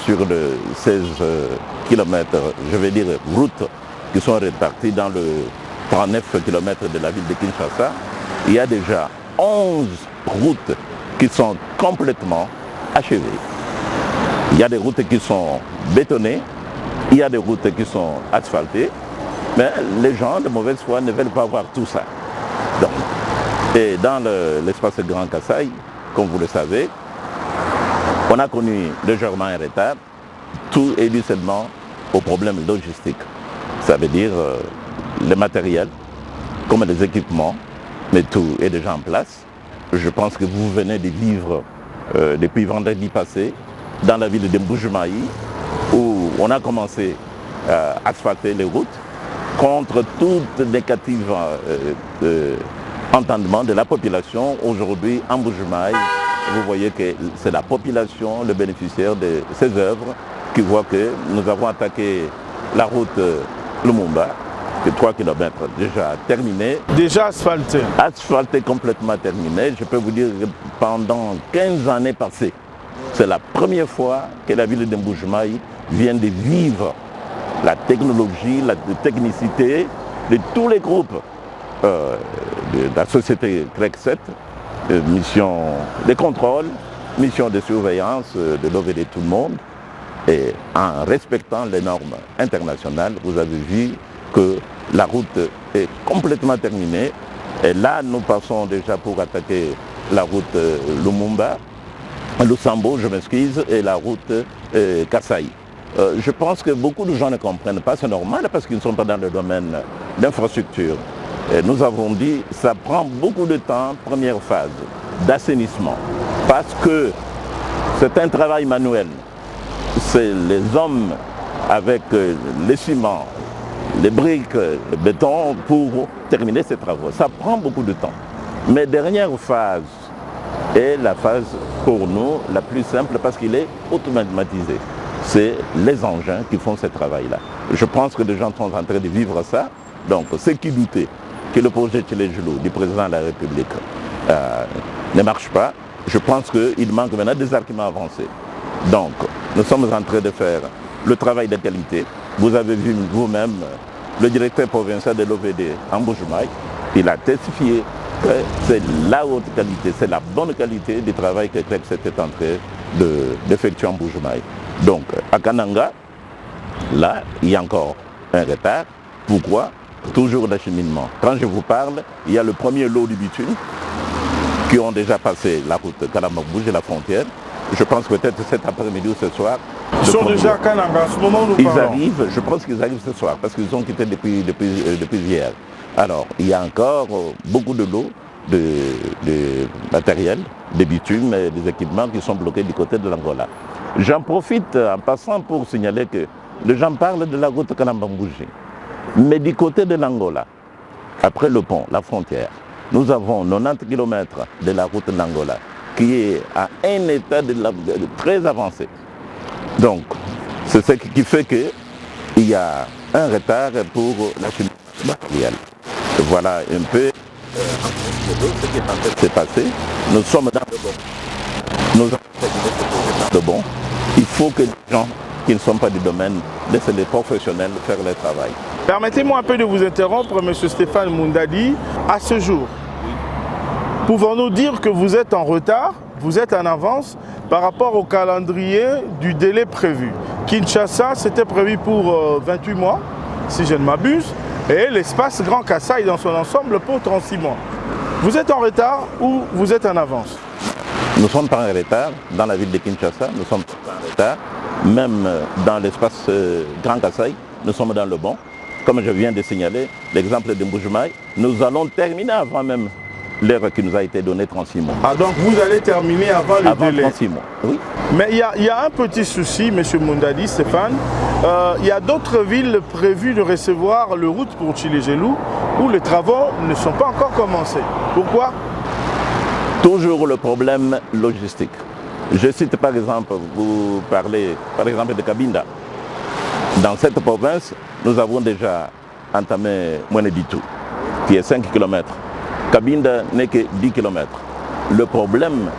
sur le 16 km, je vais dire routes qui sont réparties dans le 39 km de la ville de Kinshasa, il y a déjà 11 routes qui sont complètement achevées. Il y a des routes qui sont bétonnées, il y a des routes qui sont asphaltées, mais les gens de mauvaise foi ne veulent pas voir tout ça. Donc, et dans l'espace Grand Kasaï, comme vous le savez, on a connu légèrement un retard. Tout est dû seulement aux problèmes logistiques. Ça veut dire le matériel, comme les équipements, mais tout est déjà en place. Je pense que vous venez de vivre depuis vendredi passé dans la ville de Mbuji-Mayi, où on a commencé à asphalter les routes contre toute négative entendement de la population. Aujourd'hui, en Mbuji-Mayi, vous voyez que c'est la population, le bénéficiaire de ces œuvres, qui voit que nous avons attaqué la route Lumumba, de 3 km déjà terminée. Déjà asphaltée. Asphaltée, complètement terminée. Je peux vous dire que pendant 15 années passées, c'est la première fois que la ville de Mbuji-Mayi vient de vivre la technologie, la technicité de tous les groupes de la société CREC 7, mission de contrôle, mission de surveillance de l'OVD tout le monde. Et en respectant les normes internationales, vous avez vu que la route est complètement terminée. Et là, nous passons déjà pour attaquer la route Lumumba, Lusambo, je m'excuse, et la route Kasaï. Je pense que beaucoup de gens ne comprennent pas, c'est normal parce qu'ils ne sont pas dans le domaine d'infrastructure. Nous avons dit que ça prend beaucoup de temps, première phase, d'assainissement, parce que c'est un travail manuel. C'est les hommes avec les ciments, les briques, le béton pour terminer ces travaux. Ça prend beaucoup de temps. Mais dernière phase est la phase pour nous la plus simple parce qu'il est automatisé. C'est les engins qui font ce travail-là. Je pense que les gens sont en train de vivre ça. Donc ceux qui doutaient que le projet Tchelejulu du président de la République ne marche pas, je pense qu'il manque maintenant des arguments avancés. Donc nous sommes en train de faire le travail de qualité. Vous avez vu vous-même le directeur provincial de l'OVD en Mbuji-Mayi, il a testifié que c'est la haute qualité, c'est la bonne qualité du travail que CREC était en train d'effectuer en Mbuji-Mayi. Donc à Kananga, là, il y a encore un retard. Pourquoi? Toujours l'acheminement. Quand je vous parle, il y a le premier lot du bitume qui ont déjà passé la route Kalama-Bouge et la frontière. Je pense peut-être cet après-midi ou ce soir. Ils sont déjà à Kananga à ce moment où nous parlons. Ils arrivent, je pense qu'ils arrivent ce soir parce qu'ils ont quitté depuis hier. Alors, il y a encore beaucoup de lots de matériel, de bitume et des équipements qui sont bloqués du côté de l'Angola. J'en profite en passant pour signaler que les gens parlent de la route Kalamba-Bouge. Mais du côté de l'Angola, après le pont, la frontière, nous avons 90 km de la route de l'Angola qui est à un état très avancé. Donc, c'est ce qui fait qu'il y a un retard pour l'acheminement matériel. Voilà un peu ce qui est en train de se passer. Nous sommes dans le bon. Nous avons terminé ce bon. Il faut que les gens qui ne sont pas du domaine laissent les professionnels faire leur travail. Permettez-moi un peu de vous interrompre, M. Stéphane Mundadi. À ce jour, pouvons-nous dire que vous êtes en retard, vous êtes en avance par rapport au calendrier du délai prévu? Kinshasa, c'était prévu pour 28 mois, si je ne m'abuse, et l'espace Grand Kasaï dans son ensemble pour 36 mois. Vous êtes en retard ou vous êtes en avance? Nous ne sommes pas en retard dans la ville de Kinshasa, nous sommes pas en retard. Même dans l'espace Grand Kasaï, nous sommes dans le bon. Comme je viens de signaler, l'exemple de Mbuji-Mayi, nous allons terminer avant même l'heure qui nous a été donnée, 36 mois. Ah, donc vous allez terminer avant le délai? 36 mois, oui. Mais il y a un petit souci, M. Mundadi, Stéphane. Il y a d'autres villes prévues de recevoir le route pour Tchelejulu où les travaux ne sont pas encore commencés. Pourquoi? Toujours le problème logistique. Je cite par exemple, vous parlez par exemple de Cabinda. Dans cette province, nous avons déjà entamé Mweneditu, qui est 5 km. Cabinda n'est que 10 km. Le problème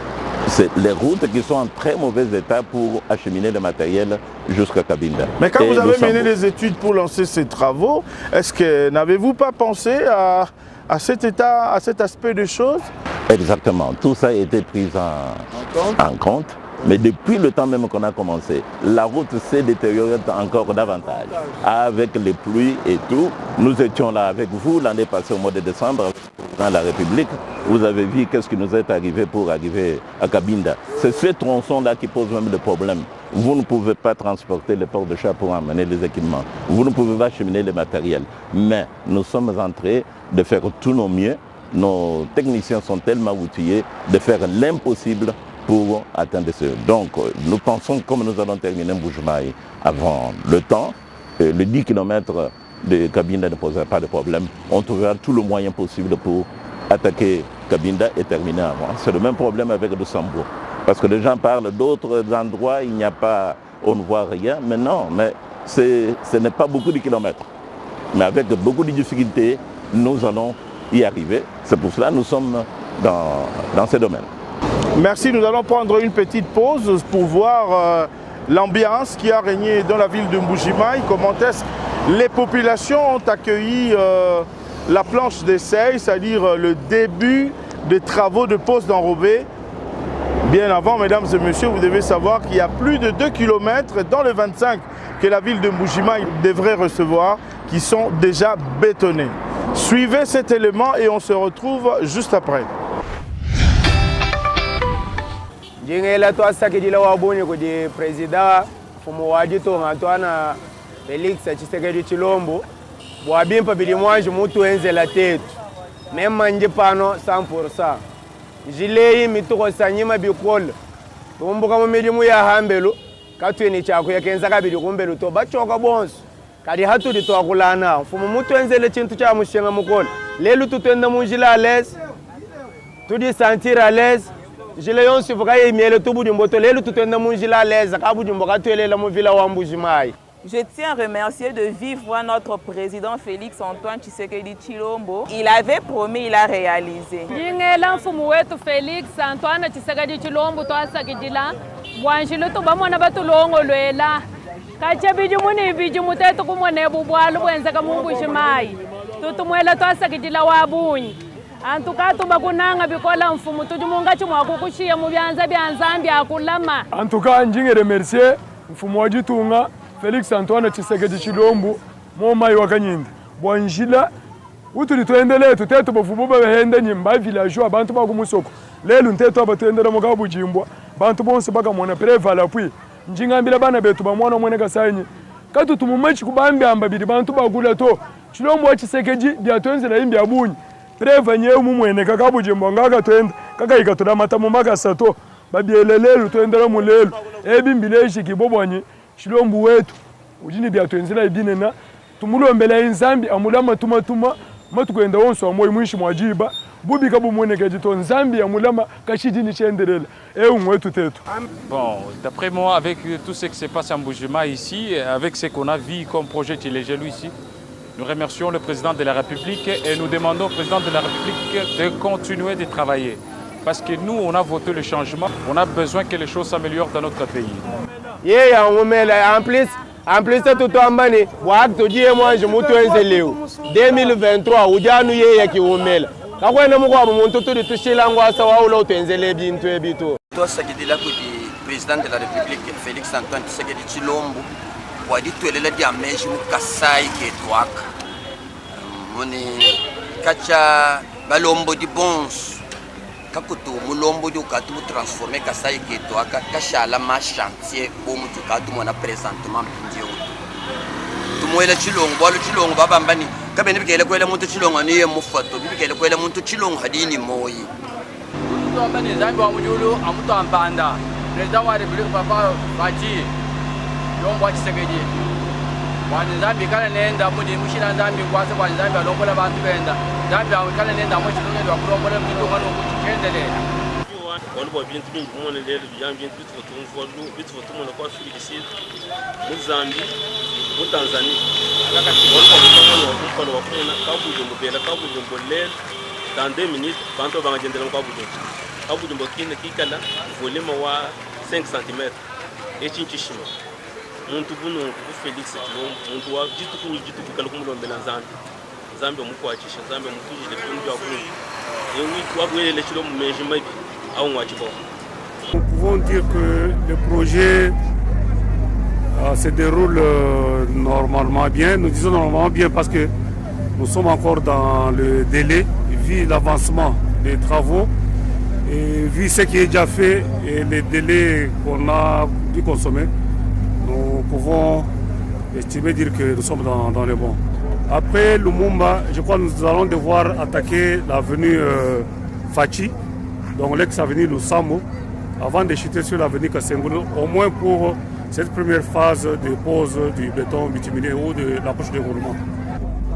c'est les routes qui sont en très mauvais état pour acheminer le matériel jusqu'à Cabinda. Mais quand vous avez mené les études pour lancer ces travaux, est-ce que n'avez-vous pas pensé à cet état, à cet aspect des choses? Exactement, tout ça a été pris en compte. Mais depuis le temps même qu'on a commencé, la route s'est détériorée encore davantage. Avec les pluies et tout, nous étions là avec vous l'année passée au mois de décembre, dans la République. Vous avez vu qu'est-ce qui nous est arrivé pour arriver à Cabinda. C'est ce tronçon-là qui pose même le problème. Vous ne pouvez pas transporter les porcs de chat pour emmener les équipements. Vous ne pouvez pas acheminer le matériel. Mais nous sommes en train de faire tout nos mieux. Nos techniciens sont tellement outillés de faire l'impossible pour atteindre ce. Donc, nous pensons, comme nous allons terminer Mbuji-Mayi avant le temps, le 10 km de Cabinda ne posera pas de problème. On trouvera tout le moyen possible pour attaquer Cabinda et terminer avant. C'est le même problème avec le Sambo. Parce que les gens parlent d'autres endroits, il n'y a pas, on ne voit rien. Mais non, mais ce n'est pas beaucoup de kilomètres. Mais avec beaucoup de difficultés, nous allons y arriver. C'est pour cela que nous sommes dans ce domaine. Merci, nous allons prendre une petite pause pour voir l'ambiance qui a régné dans la ville de Mbuji-Mayi. Comment est-ce que les populations ont accueilli la planche d'essai, c'est-à-dire le début des travaux de pose d'enrobé. Bien avant, mesdames et messieurs, vous devez savoir qu'il y a plus de 2 km dans les 25 que la ville de Mbuji-Mayi devrait recevoir, qui sont déjà bétonnés. Suivez cet élément et on se retrouve juste après. Jingela to asakidila wabonye kudi president fumo wajito ngatwana Felix Tshisekedi Tshilombo bwabimpa bili mwanje mutu enzela tetu mema nje pano 100%. Jileyi mituko sanyima bikola tumbuka mu milimu ya hambelo katweni chako yakenza kabili kumbelo to bachoka bonso kadi hatu ditwakulana fumo mutu enzele chintu cha mushenga mukola lelu tutenda munjila à l'aise tudi sentir à l'aise. Je tiens à remercier de vive voix notre président Félix Antoine Tshisekedi Tshilombo. Il avait promis, il a réalisé. Félix Antoine Tshisekedi Tshilombo twasakidila bwanjilo to bamona batulongolwela kache bijumuni bijumutetu kumone bubwalu bwenzeka mu Mbuji-Mayi tutumwela twasakidila wabunyi antukatu bakunanga bikola mfumu tujumunga chimwa kukushiya mu byanza byanzambi akulama antuka njinge remercier mfumu wajitunga Felix Antoine Tshisekedi Tshilombo Momayi wakanyinde bwanjila utuli tuendelee tutetu bavubu bahende nyimba village abantu bakumusoko lelo ntetu abatendera mu kabujimbwa bantu bonse bakamona prevala pwi njingambira bana betu bamwana mwene kasanyi katu tumumachi kubambi amba bili bantu bagula to Tshilombo Tshisekedi byatwenzela imbi abunyi preva nyeu mumwene kakabujimbo ngaka twenda kakayikatula matamu makasato babyelelelu twendera mulelu ebimbileshi kibobonye Tshilombo wetu ujini byatwenzela ibinena tumulombela inzambi amulama tumatuma matukwenda wonso amoyi mwishi mwajiba bubika bumwene kajito nzambi amulama kashidini chendelela wetu tetu. Bon, d'après moi, avec tout ce qui se passe en Mbuji-Mayi ici, avec ce qu'on a vu comme projet Tilégelou ici, nous remercions le président de la République et nous demandons au président de la République de continuer de travailler. Parce que nous, on a voté le changement, on a besoin que les choses s'améliorent dans notre pays. Yeah, en plus, tout ambani, wakto die moi je mutu enzeleu. 2023, ujanu yeye ki umela. Kakwenda mukwa muntu tuli tushilangwa sawa ulo tenzele bintu ebito. Twasakidila kuti président de la République Félix Antoine Tshisekedi Tshilombo waditwelela diameji mukasai ketwaka moni kacha balombo di bons kakutu mulombo di ukatu mu transformer kasai ketwaka kashala ma chantier bomu tukatu mona présentement mbindio tumwela Tshilongo balo Tshilongo babambani kabene bikele kwela muntu Tshilongo niye mufato bikele kwela muntu Tshilongo hadini moyi tuambane zambi wa mujulu amuto ambanda président wa République papa Baji Tshilombo Tshisekedi wani zambi kana nenda mudi mushina zambi kwase wani zambi alongola bantu benda zambi kana nenda mushi ngedo akulongola mtu ngano kuchikendele wani bo bintu bingi mona lelo byambi bintu fotumfolu bintu fotumona kwa Afrique mu Zambie mu Tanzania akakati wani bo mfano wakuna kabuje mbela kabuje mbolele dans 2 minutes bantu bangagendela mu kabuje abudumba kina kikala volume wa 5 cm echinchishima muntu buno ku Felix muntu wa jitu kukala kumulombela nzambe omukwachisha nzambe omutujile tundu akulu ewi twabwele chilo mumeji mabi au mwachibo. Nous pouvons dire que le projet se déroule normalement bien. Nous disons normalement bien parce que nous sommes encore dans le délai, vu l'avancement des travaux et vu ce qui est déjà fait et les délais qu'on a dû consommer, nous pouvons estimer dire que nous sommes dans les bons. Après Lumumba, je crois que nous allons devoir attaquer l'avenue Fachi, donc l'ex-avenue Lusamo, avant de chuter sur l'avenue Kassengolo, au moins pour cette première phase de pose du béton bituminé ou de la poche de roulement.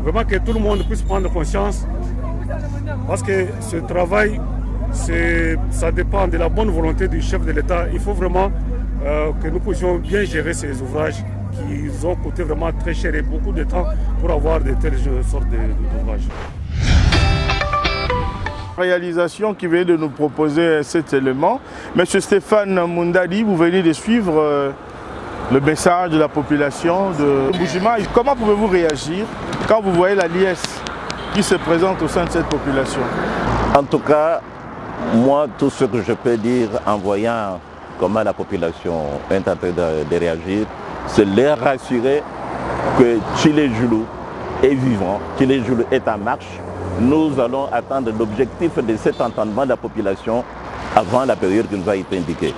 Vraiment que tout le monde puisse prendre conscience, parce que ce travail, ça dépend de la bonne volonté du chef de l'État. Il faut vraiment que nous puissions bien gérer ces ouvrages qui ont coûté vraiment très cher et beaucoup de temps pour avoir de telles sortes d'ouvrages. Réalisation qui vient de nous proposer cet élément. Monsieur Stéphane Mundadi, vous venez de suivre le message de la population de Mbuji-Mayi. Comment pouvez-vous réagir quand vous voyez la liesse qui se présente au sein de cette population? En tout cas, moi, tout ce que je peux dire en voyant comment la population est en train de réagir, c'est leur rassurer que Tshilé Djoulou est vivant, Tshilé Djoulou est en marche. Nous allons atteindre l'objectif de cet entendement de la population avant la période qui nous a été indiquée.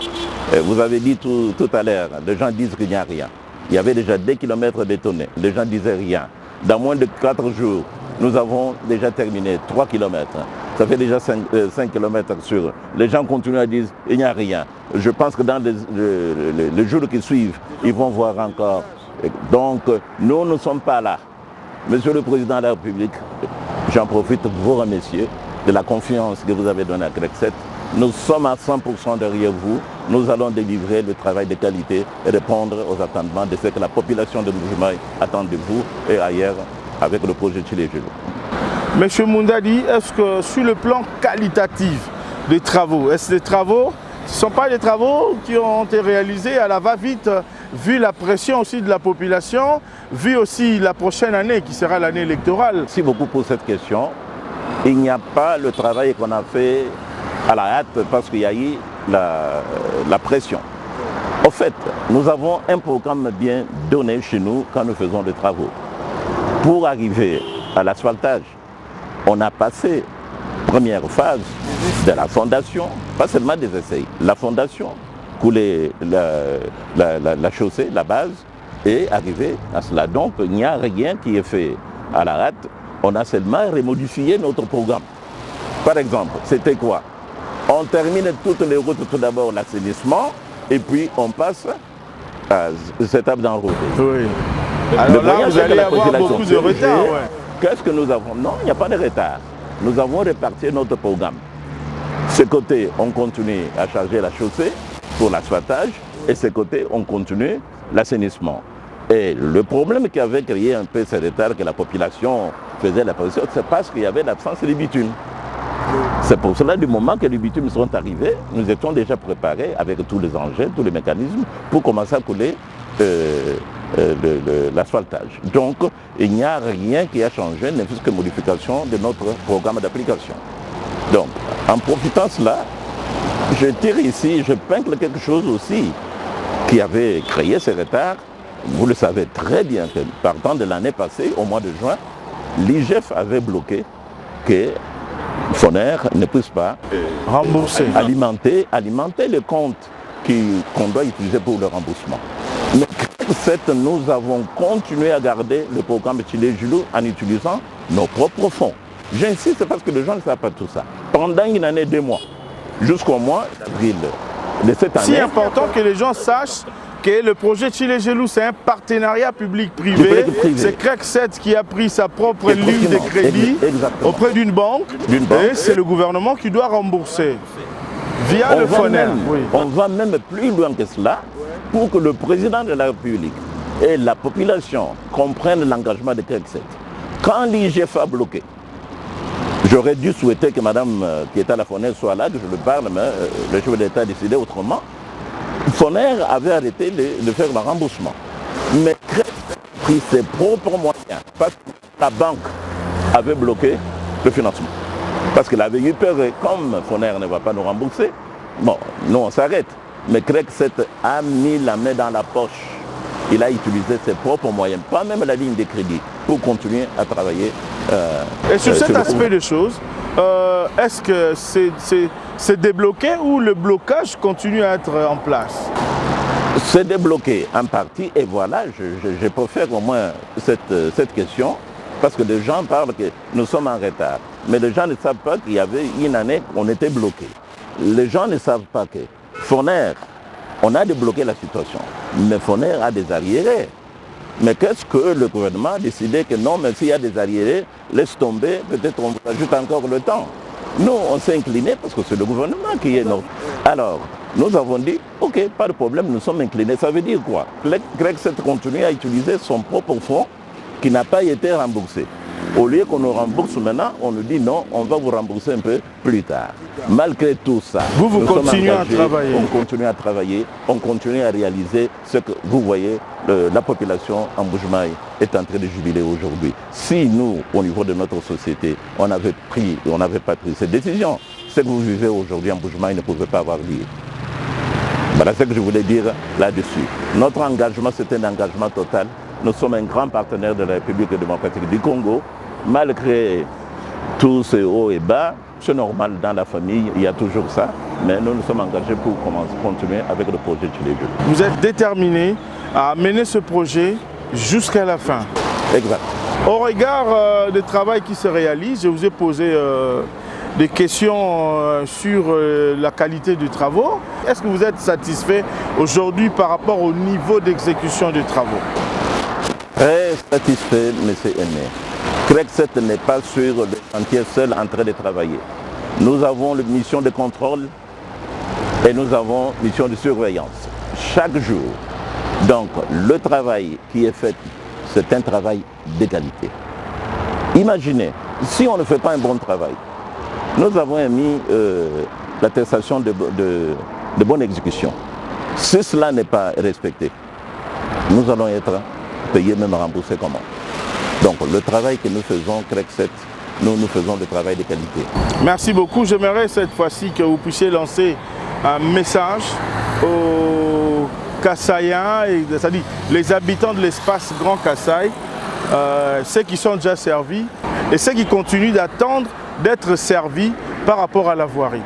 Vous avez dit tout à l'heure, les gens disent qu'il n'y a rien. Il y avait déjà 2 kilomètres bétonnés, les gens disaient rien. Dans moins de 4 jours, nous avons déjà terminé 3 kilomètres. Ça fait déjà 5 kilomètres sur. Les gens continuent à dire qu'il n'y a rien. Je pense que dans les jours qui suivent, ils vont voir encore. Donc, nous ne sommes pas là. Monsieur le Président de la République, j'en profite pour vous remercier de la confiance que vous avez donnée à CREC7. Nous sommes à 100% derrière vous. Nous allons délivrer le travail de qualité et répondre aux attendements de ce que la population de Mbuji-Mayi attend de vous et ailleurs avec le projet Tshilé Djoulou. Monsieur Mundadi, est-ce que sur le plan qualitatif des travaux, ce ne sont pas des travaux qui ont été réalisés à la va-vite, vu la pression aussi de la population, vu aussi la prochaine année qui sera l'année électorale? Merci beaucoup pour cette question. Il n'y a pas le travail qu'on a fait à la hâte parce qu'il y a eu la pression. Au fait, nous avons un programme bien donné chez nous quand nous faisons des travaux. Pour arriver à l'asphaltage, on a passé première phase de la fondation, pas seulement des essais, la fondation, couler la chaussée, la base, et arriver à cela. Donc il n'y a rien qui est fait à la hâte, on a seulement remodifié notre programme. Par exemple, c'était quoi? On termine toutes les routes, tout d'abord l'assainissement, et puis on passe à cette étape d'enroute. Oui. Alors là, vous allez avoir beaucoup de retard. Ouais. Qu'est-ce que nous avons? Non, il n'y a pas de retard. Nous avons réparti notre programme. Ce côté, on continue à charger la chaussée pour l'asphaltage, et ce côté, on continue l'assainissement. Et le problème qui avait créé un peu ce retard que la population faisait la pression, c'est parce qu'il y avait l'absence de bitume. C'est pour cela, du moment que les bitumes sont arrivés, nous étions déjà préparés avec tous les engins, tous les mécanismes, pour commencer à couler l'asphaltage. Donc, il n'y a rien qui a changé, ne fût-ce que modification de notre programme d'application. Donc, en profitant de cela, je tire ici, je pincle quelque chose aussi qui avait créé ce retard. Vous le savez très bien que partant de l'année passée, au mois de juin, l'IGF avait bloqué que Foner ne puisse pas rembourser, alimenter le compte qu'on doit utiliser pour le remboursement. Mais nous avons continué à garder le programme Tshilé Djoulou en utilisant nos propres fonds. J'insiste parce que les gens ne savent pas tout ça. Pendant une année, 2 mois, jusqu'au mois d'avril de cette année. C'est important que les gens sachent que le projet Tshilé Djoulou, c'est un partenariat public-privé. C'est CREC7 qui a pris sa propre ligne de crédit auprès d'une banque. Et c'est le gouvernement qui doit rembourser via le FONER. On va même plus loin que cela pour que le président de la République et la population comprennent l'engagement de CREC7. Quand l'IGF a bloqué, J'aurais dû souhaiter que Madame qui est à la FONER soit là, que je le parle, mais le chef de l'État a décidé autrement. FONER avait arrêté de faire le remboursement. Mais CREC a pris ses propres moyens parce que la banque avait bloqué le financement. Parce qu'elle avait eu peur, et comme FONER ne va pas nous rembourser, bon, nous on s'arrête. Mais CREC a mis la main dans la poche. Il a utilisé ses propres moyens, pas même la ligne de crédit, pour continuer à travailler. Et sur cet aspect des choses, est-ce que c'est débloqué ou le blocage continue à être en place? C'est débloqué en partie, et voilà, je préfère au moins cette question, parce que les gens parlent que nous sommes en retard. Mais les gens ne savent pas qu'il y avait une année qu'on était bloqué. Les gens ne savent pas que FONER, on a débloqué la situation, mais FONER a des arriérés. Mais qu'est-ce que le gouvernement a décidé que non, mais s'il y a des arriérés, laisse tomber, peut-être on ajoute encore le temps. Nous, on s'est incliné parce que c'est le gouvernement qui est notre. Alors, nous avons dit, ok, pas de problème, nous sommes inclinés. Ça veut dire quoi? CREC continue à utiliser son propre fonds qui n'a pas été remboursé. Au lieu qu'on nous rembourse maintenant, on nous dit non, on va vous rembourser un peu plus tard. Malgré tout ça, vous continuez à travailler. On continue à travailler, on continue à réaliser ce que vous voyez, la population en Mbuji-Mayi est en train de jubiler aujourd'hui. Si nous, au niveau de notre société, on n'avait pas pris cette décision, ce que vous vivez aujourd'hui en Mbuji-Mayi ne pouvait pas avoir lieu. Voilà ce que je voulais dire là-dessus. Notre engagement, c'est un engagement total. Nous sommes un grand partenaire de la République démocratique du Congo. Malgré tous ces hauts et bas, c'est normal dans la famille, il y a toujours ça. Mais nous sommes engagés pour continuer avec le projet Tshilé-Julu. Vous êtes déterminé à mener ce projet jusqu'à la fin. Exact. Au regard du travail qui se réalise, je vous ai posé des questions sur la qualité des travaux. Est-ce que vous êtes satisfait aujourd'hui par rapport au niveau d'exécution des travaux? Très satisfait, M. Aimé. CREC n'est pas sur le chantier seul en train de travailler. Nous avons une mission de contrôle et nous avons une mission de surveillance. Chaque jour, donc le travail qui est fait, c'est un travail d'égalité. Imaginez, si on ne fait pas un bon travail, nous avons émis l'attestation de bonne exécution. Si cela n'est pas respecté, nous allons être payés, même remboursés comment. Donc le travail que nous faisons, CREC, nous faisons le travail de qualité. Merci beaucoup. J'aimerais cette fois-ci que vous puissiez lancer un message aux Kassaïens, c'est-à-dire les habitants de l'espace Grand Kasaï, ceux qui sont déjà servis et ceux qui continuent d'attendre d'être servis par rapport à la voirie.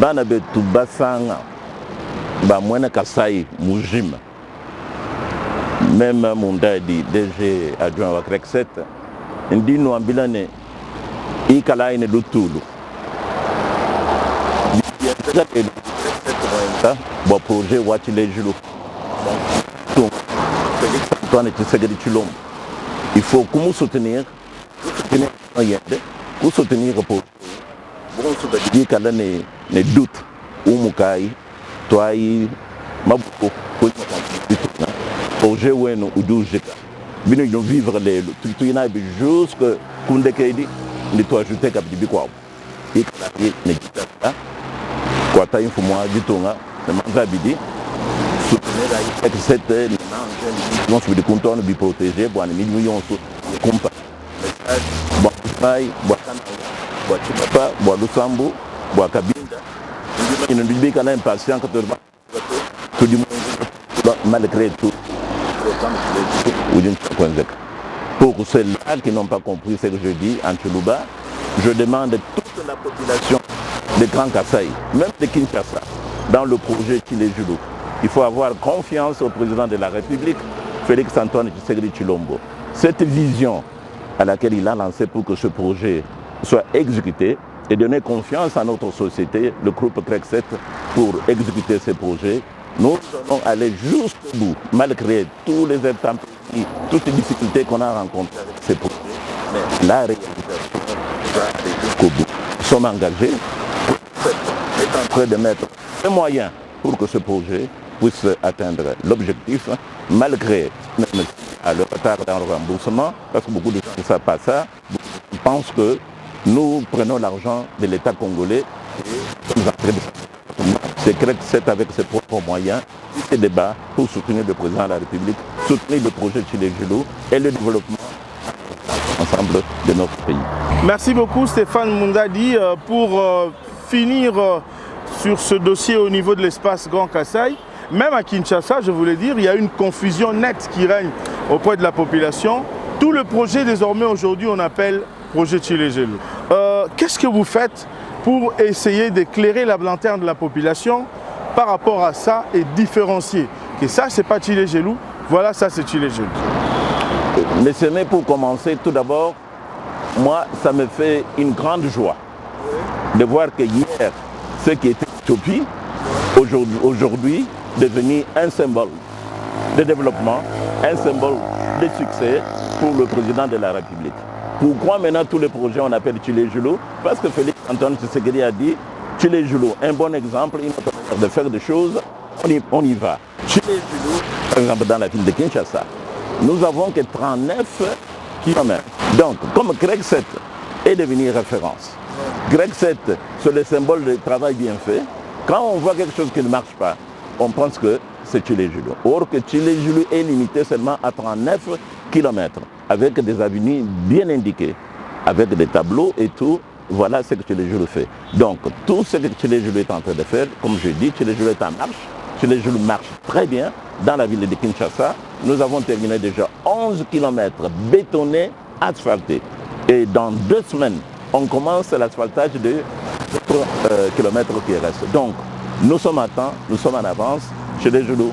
Banabetu Basanga, Bamwena Kasaï, Mujim. Même Mundadi, DG adjoint à CREC, il dit nous en bilané, il y a une doutulu. Il y a un projet Tshilé-Julu. Il faut que nous soutenions, pour soutenir le projet. Il y a des doutes, Umukai, Toaï, Mabuko, projet où nous devons vivre les trucs jusqu'à Kundekedi, nous devons ajouter Kabdibi quoi. Et quoi t'as une fois moi du tout là, le manzabidi, soutenir cette non sur des compteurs de protéger, bon les millions de compas. Bon paille, bon bon Chipapa, bon Lusambo, bon Kabinda. Il nous dit qu'on a impatient quand tout du monde malgré tout. Pour ceux-là qui n'ont pas compris ce que je dis en Tsholuba, je demande à toute la population de Grand Kasaï, même de Kinshasa, dans le projet Tshilé-Julu. Il faut avoir confiance au président de la République, Félix Antoine Tshisekedi Tshilombo. Cette vision à laquelle il a lancé pour que ce projet soit exécuté et donner confiance à notre société, le groupe CREC, pour exécuter ce projet. Nous allons aller jusqu'au bout, malgré tous les intempéries, toutes les difficultés qu'on a rencontrées avec ces projets. Mais la réalisation va aller jusqu'au bout. Nous sommes engagés, est en train de mettre les moyens pour que ce projet puisse atteindre l'objectif, malgré le retard dans le remboursement, parce que beaucoup de gens ne savent pas ça. Ils pensent que nous prenons l'argent de l'État congolais et nous entrons. C'est Greg 7 avec ses propres moyens, ces débats pour soutenir le président de la République, soutenir le projet Tshilé-Djilou et le développement ensemble de notre pays. Merci beaucoup Stéphane Mundadi. Pour finir sur ce dossier au niveau de l'espace Grand Kasaï, même à Kinshasa, je voulais dire, il y a une confusion nette qui règne auprès de la population. Tout le projet désormais aujourd'hui on appelle projet Tshilé-Djilou. Qu'est-ce que vous faites pour essayer d'éclairer la lanterne de la population par rapport à ça et différencier que ça c'est pas Tshilé-Djilou, voilà ça c'est Tshilé-Djilou. Mais pour commencer, tout d'abord, moi ça me fait une grande joie de voir que hier, ce qui était Éthiopie, aujourd'hui devenu un symbole de développement, un symbole de succès pour le président de la République. Pourquoi maintenant tous les projets on appelle Tshilé-Djilou? Parce que Félix Antoine Tshisekedi a dit Tshilé-Djilou, un bon exemple, une autre manière de faire des choses, on y va. Tshilé-Djilou, par exemple dans la ville de Kinshasa, nous avons que 39 km. Donc, comme Greg 7 est devenu référence, Greg 7, c'est le symbole de travail bien fait. Quand on voit quelque chose qui ne marche pas, on pense que c'est Tshilé-Djilou. Or que Tshilé-Djilou est limité seulement à 39 km, avec des avenues bien indiquées, avec des tableaux et tout. Voilà ce que Tshilé-Djilou fait. Donc, tout ce que Tshilé-Djilou est en train de faire, comme je dis, Tshilé-Djilou est en marche. Tshilé-Djilou marche très bien dans la ville de Kinshasa. Nous avons terminé déjà 11 km bétonnés, asphaltés. Et dans 2 semaines, on commence l'asphaltage de 4 km qui restent. Donc, nous sommes à temps, nous sommes en avance. Tshilé-Djilou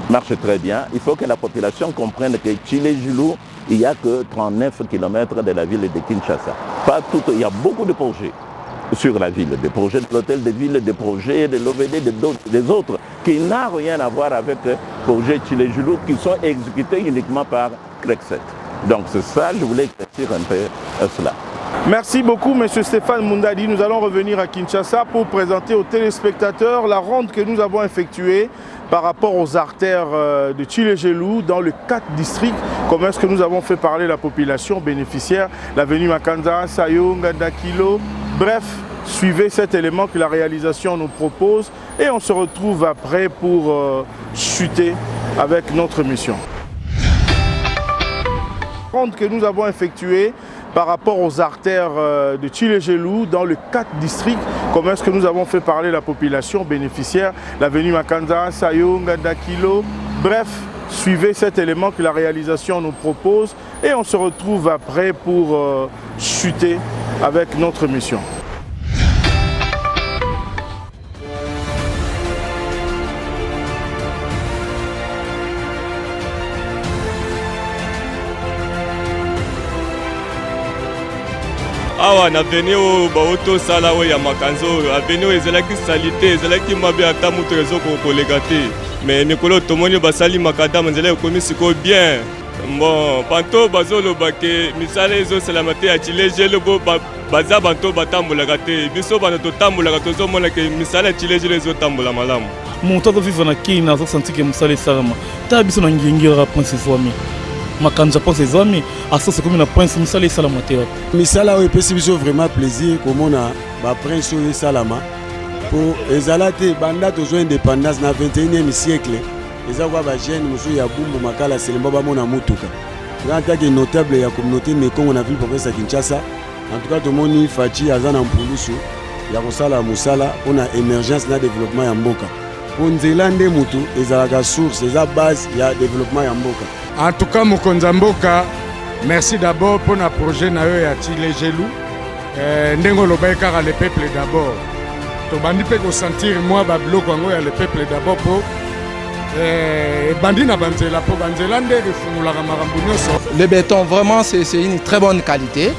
marche très bien. Il faut que la population comprenne que Tshilé-Djilou, il n'y a que 39 km de la ville de Kinshasa. Pas tout, il y a beaucoup de projets sur la ville, des projets de l'hôtel de ville, des projets de l'OVD, des autres, qui n'ont rien à voir avec le projet Tshilé-Djilou, qui sont exécutés uniquement par Greg 7. Donc c'est ça, je voulais éclaircir un peu cela. Merci beaucoup, M. Stéphane Mundadi. Nous allons revenir à Kinshasa pour présenter aux téléspectateurs la ronde que nous avons effectuée par rapport aux artères de Tshilé-Djilou dans les 4 districts. Comment est-ce que nous avons fait parler la population bénéficiaire, l'avenue Makanza, Sayo, Ngandakilo. Bref, suivez cet élément que la réalisation nous propose et on se retrouve après pour chuter avec notre mission. La ronde que nous avons effectuée par rapport aux artères de Tshilé-Djilou dans les 4 districts. Comment est-ce que nous avons fait parler la population bénéficiaire, l'avenue Makanza, Sayo, Ngandakilo. Bref, suivez cet élément que la réalisation nous propose et on se retrouve après pour chuter avec notre mission. awa na veni oyo baotosala oyo ya makanzo oyo aveni oyo ezalaki salite ezalaki mabe ata moto ezokoleka te me mikolo tomoni basali makadamu nzela ekomi sikoyo bien bon banto bazoloba ke misala ezosalama te ya Tshilé-Djilou bo baza banto batambolaka te biso bana totambolaka tozomona ke misala ya Tshilé-Djilou ezotambola malamu moto azovivre na kini azosanti ke mosala esalama tala biso na ngingera prince ezwami makanza prince ezwami asose komi na prince misala esalama te wapi misala oyo epesi biso vraiment plaisir komona baprince oyo esalama po ezala te banda tozwa indépendance na 21e siècle eza kwa bajeune mosusu ya bumbu makala selemba bamona mutuka nga ntaki notable ya communauté Mekongo na ville province ya Kinshasa en tout cas tomoni Fachi aza na mpulusu ya kosala mosala mpona émergence na développement ya mboka po nzela nde mutu ezalaka source eza base ya développement ya mboka. En tout cas mokonzi ya mboka merci d'abord mpona projet na yo ya Tshilé-Djilou ndenge olobaki kaka le peuple d'abord tobandi mpe kosentir mwa babiloko yango ya le peuple d'abord po bandi na banzela po banzela nde efungolaka makambo nyonso. Le béton vraiment c'est une très bonne qualité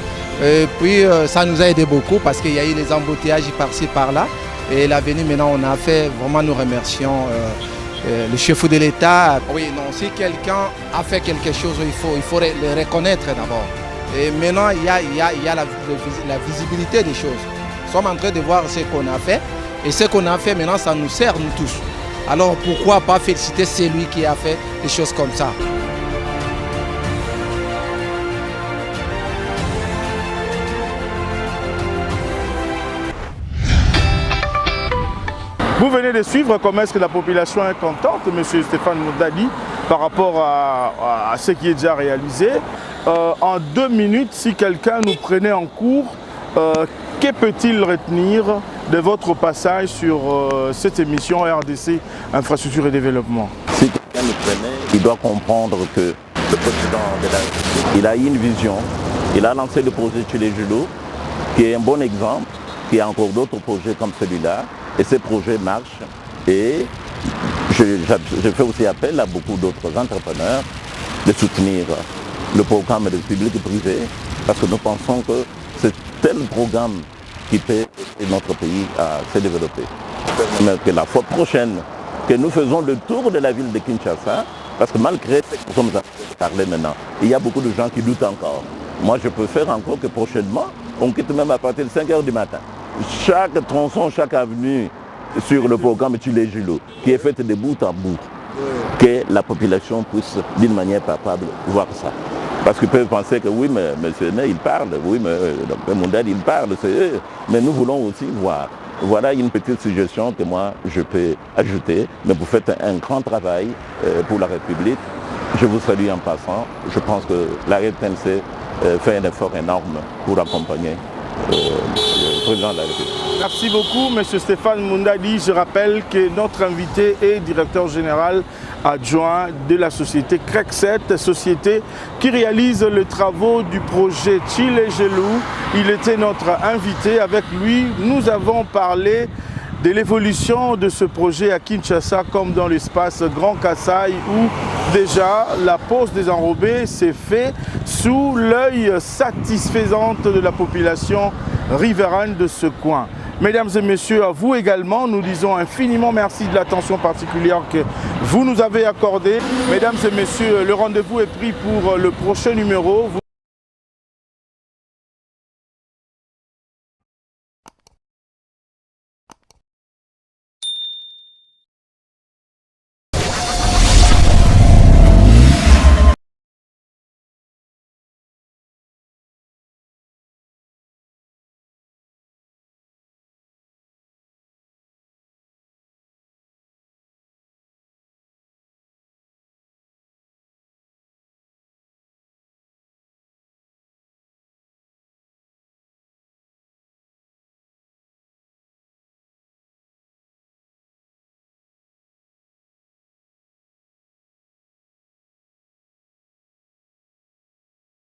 et puis ça nous a aidé beaucoup parce qu'il y a eu les embouteillages par-ci par-là et l'avenue maintenant on a fait vraiment nous remercions le chef de l'État. Oui non si quelqu'un a fait quelque chose il faut le reconnaître d'abord et maintenant il y a la visibilité des choses. Nous sommes en train de voir ce qu'on a fait et ce qu'on a fait maintenant ça nous sert nous tous. Alors pourquoi pas féliciter celui qui a fait des choses comme ça. Vous venez de suivre comment est-ce que la population est contente, M. Stéphane Mundadi, par rapport à ce qui est déjà réalisé. En 2 minutes, si quelqu'un nous prenait en cours, que peut-il retenir de votre passage sur cette émission RDC Infrastructure et Développement? Si quelqu'un nous prenait, il doit comprendre que le président de la République, il a une vision, il a lancé le projet Tchilé-Julo, qui est un bon exemple, il y a encore d'autres projets comme celui-là, et ces projets marchent. Et je fais aussi appel à beaucoup d'autres entrepreneurs de soutenir le programme de public et privé, parce que nous pensons que c'est tel programme qui peut aider notre pays à se développer. Mais que la fois prochaine, que nous faisons le tour de la ville de Kinshasa, parce que malgré ce que nous sommes en train de parler maintenant, il y a beaucoup de gens qui doutent encore. Moi, je peux faire encore que prochainement, on quitte même à partir de 5 h du matin. Chaque tronçon, chaque avenue sur le programme Tchilé-Julo, qui est faite de bout en bout, que la population puisse d'une manière palpable voir ça. Parce qu'ils peuvent penser que oui, mais M. Ney, il parle, oui, mais M. Mundadi, il parle, c'est eux. Mais nous voulons aussi voir. Voilà une petite suggestion que moi, je peux ajouter. Mais vous faites un grand travail pour la République. Je vous salue en passant. Je pense que la RTNC fait un effort énorme pour accompagner le président de la République. Merci beaucoup, M. Stéphane Mundadi. Je rappelle que notre invité est directeur général adjoint de la société CREC7, société qui réalise les travaux du projet Tchilé-Julo. Il était notre invité. Avec lui, nous avons parlé de l'évolution de ce projet à Kinshasa comme dans l'espace Grand Kasaï où déjà la pose des enrobés s'est faite sous l'œil satisfaisant de la population riveraine de ce coin. Mesdames et messieurs, à vous également, nous disons infiniment merci de l'attention particulière que vous nous avez accordée. Mesdames et messieurs, le rendez-vous est pris pour le prochain numéro.